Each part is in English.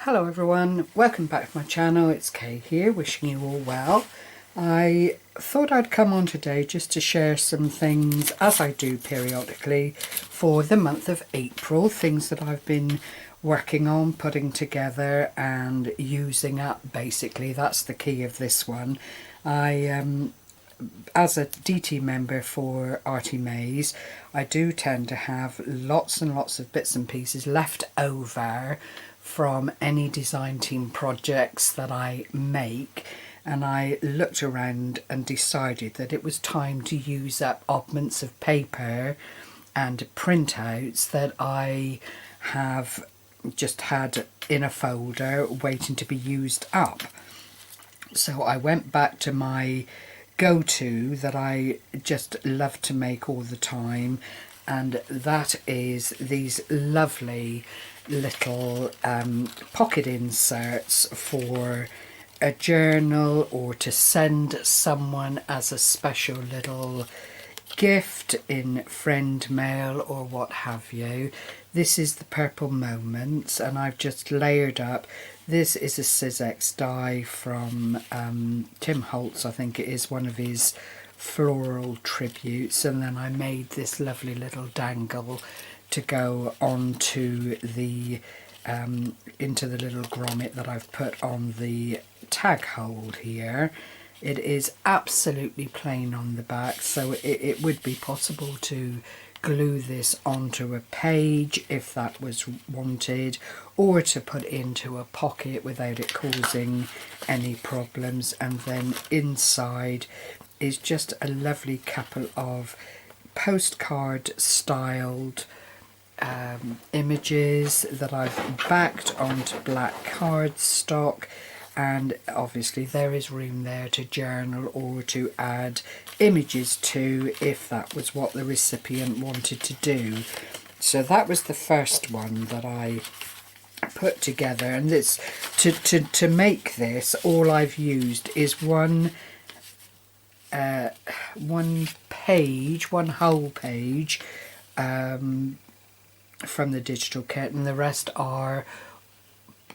Hello everyone, welcome back to my channel. It's Kay here, wishing you all well. I thought I'd come on today just to share some things, as I do periodically, for the month of April. Things that I've been working on, putting together and using up, basically. That's the key of this one. As a DT member for Artymaze, I do tend to have lots and lots of bits and pieces left over from any design team projects that I make, and I looked around and decided that it was time to use up oddments of paper and printouts that I have just had in a folder waiting to be used up. So I went back to my go-to that I just love to make all the time, and that is these lovely little pocket inserts for a journal or to send someone as a special little gift in friend mail or what have you. This is the Purple Moments, and I've just layered up. This is a Sizex die from Tim Holtz, I think it is, one of his floral tributes, and then I made this lovely little dangle to go onto the into the little grommet that I've put on the tag hold here. It is absolutely plain on the back, so it would be possible to glue this onto a page if that was wanted, or to put into a pocket without it causing any problems. And then inside is just a lovely couple of postcard styled images that I've backed onto black cardstock, and obviously there is room there to journal or to add images to if that was what the recipient wanted to do. So that was the first one that I put together, and this to make this, all I've used is one whole page from the digital kit, and the rest are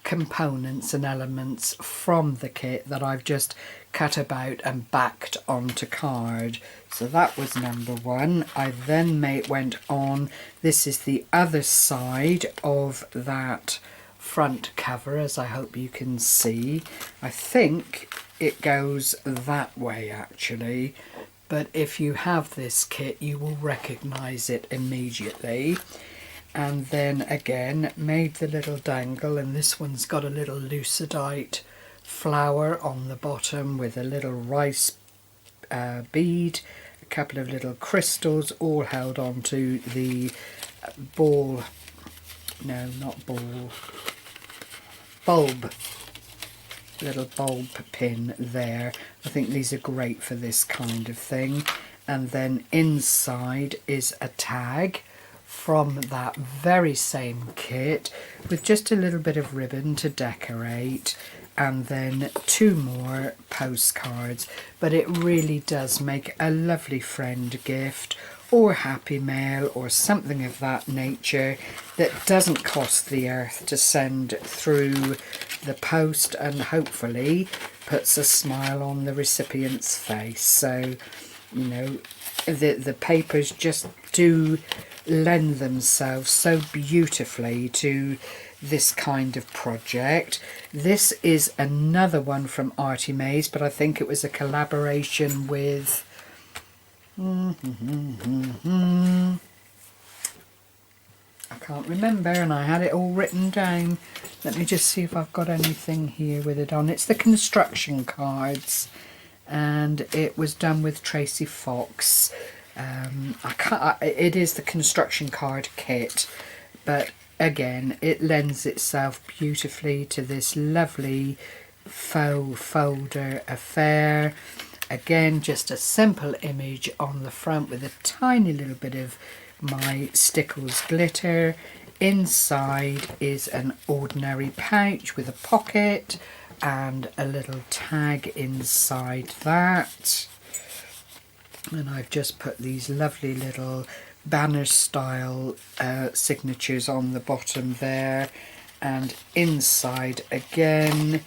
components and elements from the kit that I've just cut about and backed onto card. So that was number one. I then went on, this is the other side of that front cover, as I hope you can see. I think it goes that way actually, but if you have this kit you will recognize it immediately. And then again made the little dangle, and this one's got a little lucerdite flower on the bottom with a little rice bead, a couple of little crystals, all held onto the bulb little bulb pin there. I think these are great for this kind of thing. And then inside is a tag from that very same kit with just a little bit of ribbon to decorate, and then two more postcards. But it really does make a lovely friend gift or happy mail or something of that nature that doesn't cost the earth to send through the post, and hopefully puts a smile on the recipient's face. So, you know, the papers just do lend themselves so beautifully to this kind of project. This is another one from Artymaze, but I think it was a collaboration with I can't remember, and I had it all written down. Let me just see if I've got anything here with it on. It's the construction cards, and it was done with Tracy Fox. It is the construction card kit, but again it lends itself beautifully to this lovely faux folder affair. Again, just a simple image on the front with a tiny little bit of my Stickles glitter. Inside is an ordinary pouch with a pocket and a little tag inside that. And I've just put these lovely little banner style signatures on the bottom there, and inside again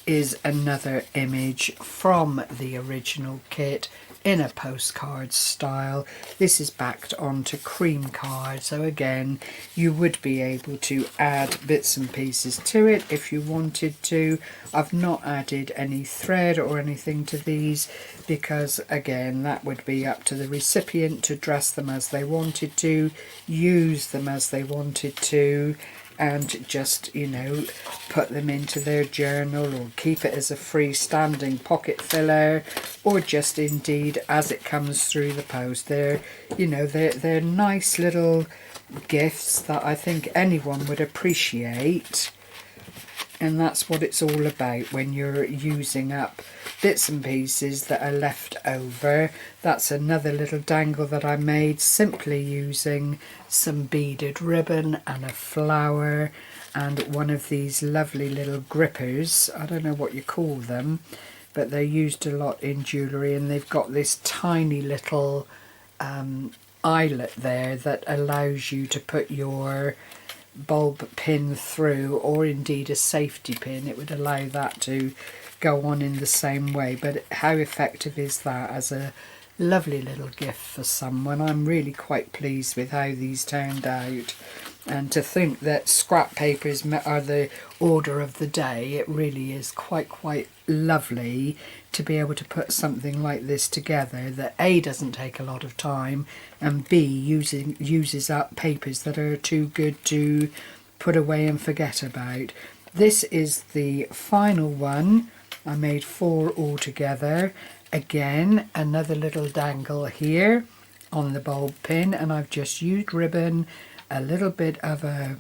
is another image from the original kit in a postcard style. This is backed onto cream card, so again you would be able to add bits and pieces to it if you wanted to. I've not added any thread or anything to these because again that would be up to the recipient to dress them as they wanted to, use them as they wanted to, and just, you know, put them into their journal or keep it as a freestanding pocket filler, or just indeed as it comes through the post. They're, you know, they're nice little gifts that I think anyone would appreciate. And that's what it's all about when you're using up bits and pieces that are left over. That's another little dangle that I made simply using some beaded ribbon and a flower and one of these lovely little grippers. I don't know what you call them, but they're used a lot in jewellery, and they've got this tiny little eyelet there that allows you to put your bulb pin through, or indeed a safety pin. It would allow that to go on in the same way. But how effective is that as a lovely little gift for someone? I'm really quite pleased with how these turned out, and to think that scrap papers are the order of the day, it really is quite lovely to be able to put something like this together that A, doesn't take a lot of time, and B, uses up papers that are too good to put away and forget about. This is the final one. I made 4 altogether. Again, another little dangle here on the bulb pin, and I've just used ribbon, a little bit of a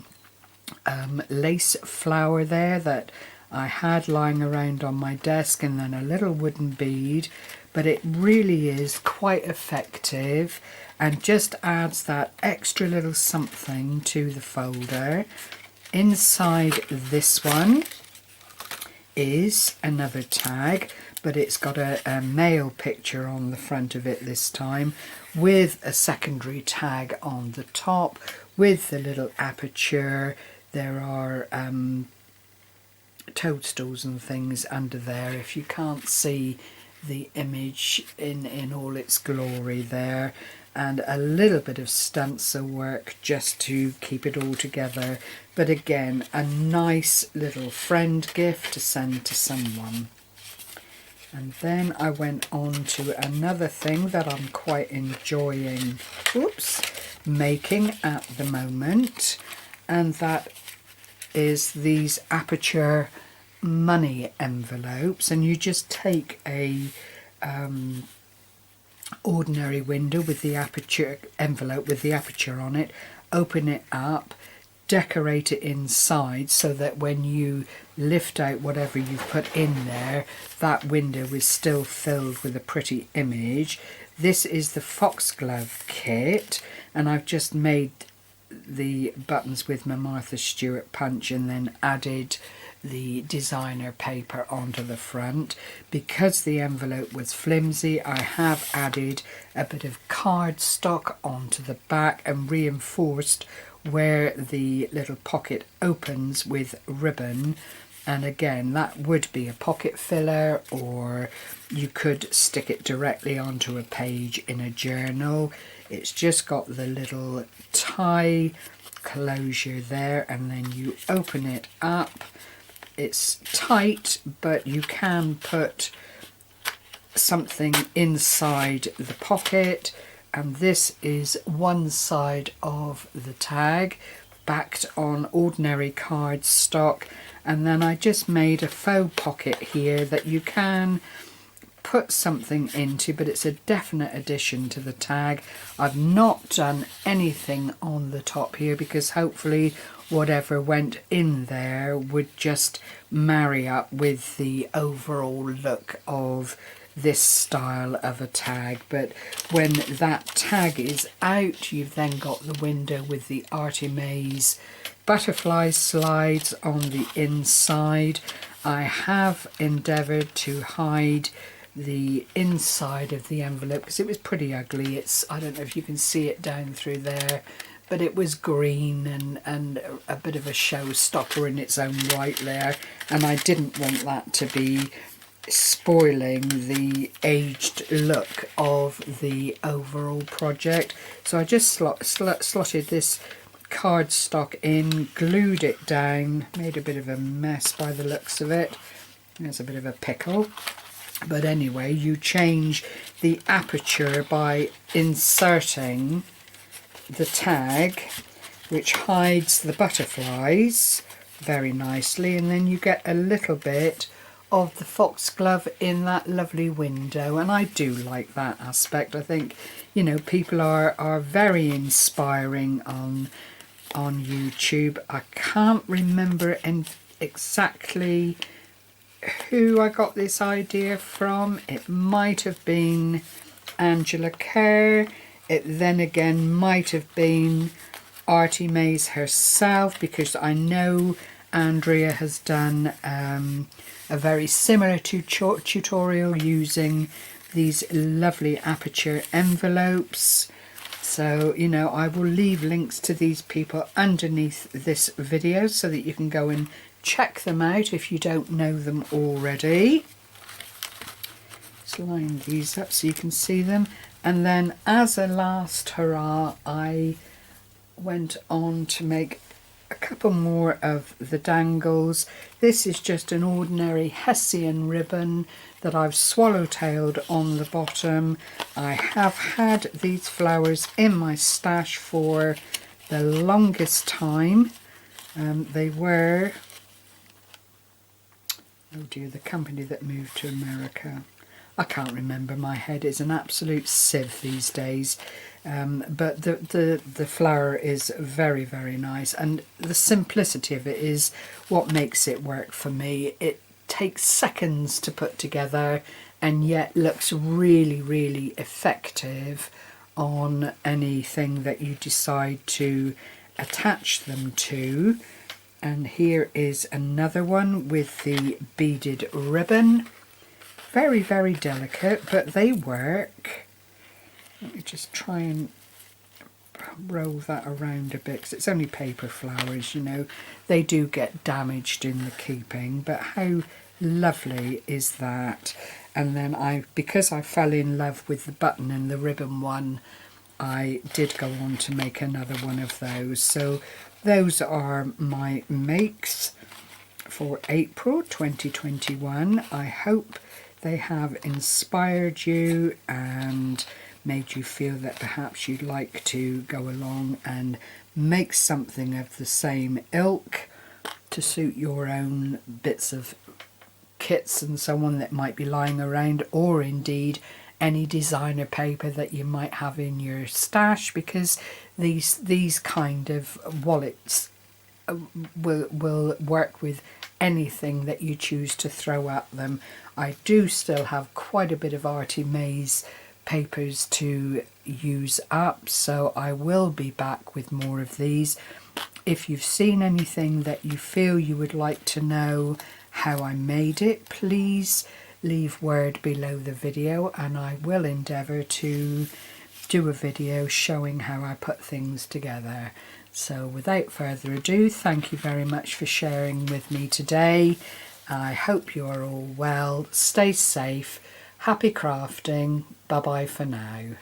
lace flower there that I had lying around on my desk, and then a little wooden bead. But it really is quite effective and just adds that extra little something to the folder. Inside this one is another tag, but it's got a male picture on the front of it this time, with a secondary tag on the top with the little aperture. There are toadstools and things under there if you can't see the image in all its glory there, and a little bit of stencil work just to keep it all together. But again, a nice little friend gift to send to someone. And then I went on to another thing that I'm quite enjoying making at the moment, and that is these aperture money envelopes. And you just take a ordinary window with the aperture envelope with the aperture on it, open it up, decorate it inside so that when you lift out whatever you've put in there, that window is still filled with a pretty image. This is the Foxglove Kit, and I've just made the buttons with my Martha Stewart punch and then added the designer paper onto the front. Because the envelope was flimsy, I have added a bit of cardstock onto the back and reinforced where the little pocket opens with ribbon. And again, that would be a pocket filler, or you could stick it directly onto a page in a journal. It's just got the little tie closure there, and then you open it up. It's tight, but you can put something inside the pocket. And this is one side of the tag, backed on ordinary cardstock, and then I just made a faux pocket here that you can put something into, but it's a definite addition to the tag. I've not done anything on the top here because hopefully whatever went in there would just marry up with the overall look of this style of a tag. But when that tag is out, you've then got the window with the Artymaze butterfly slides on the inside. I have endeavoured to hide the inside of the envelope because it was pretty ugly. I don't know if you can see it down through there, but it was green and a bit of a showstopper in its own right there, and I didn't want that to be spoiling the aged look of the overall project. So I just slotted this cardstock in, glued it down, made a bit of a mess by the looks of it. There's a bit of a pickle. But anyway, you change the aperture by inserting the tag, which hides the butterflies very nicely, and then you get a little bit of the foxglove in that lovely window, and I do like that aspect. I think, you know, people are very inspiring on YouTube. I can't remember exactly who I got this idea from. It might have been Angela Kerr. It then again might have been Artymaze herself, because I know Andrea has done a very similar tutorial using these lovely aperture envelopes. So, you know, I will leave links to these people underneath this video so that you can go and check them out if you don't know them already. Just line these up so you can see them. And then as a last hurrah, I went on to make a couple more of the dangles. This is just an ordinary Hessian ribbon that I've swallowtailed on the bottom. I have had these flowers in my stash for the longest time. They were, oh dear, the company that moved to America. I can't remember, my head is an absolute sieve these days. But the flower is very, very nice, and the simplicity of it is what makes it work for me. It takes seconds to put together and yet looks really, really effective on anything that you decide to attach them to. And here is another one with the beaded ribbon. Very, very delicate, but they work. Let me just try and roll that around a bit, because it's only paper flowers, you know. They do get damaged in the keeping, but how lovely is that? And then because I fell in love with the button and the ribbon one, I did go on to make another one of those. So those are my makes for April 2021. I hope they have inspired you and made you feel that perhaps you'd like to go along and make something of the same ilk to suit your own bits of kits and so on that might be lying around, or indeed any designer paper that you might have in your stash, because these kind of wallets will work with anything that you choose to throw at them. I do still have quite a bit of Artymaze papers to use up, so I will be back with more of these. If you've seen anything that you feel you would like to know how I made it, please leave word below the video and I will endeavour to do a video showing how I put things together. So without further ado, thank you very much for sharing with me today. I hope you are all well. Stay safe. Happy crafting. Bye bye for now.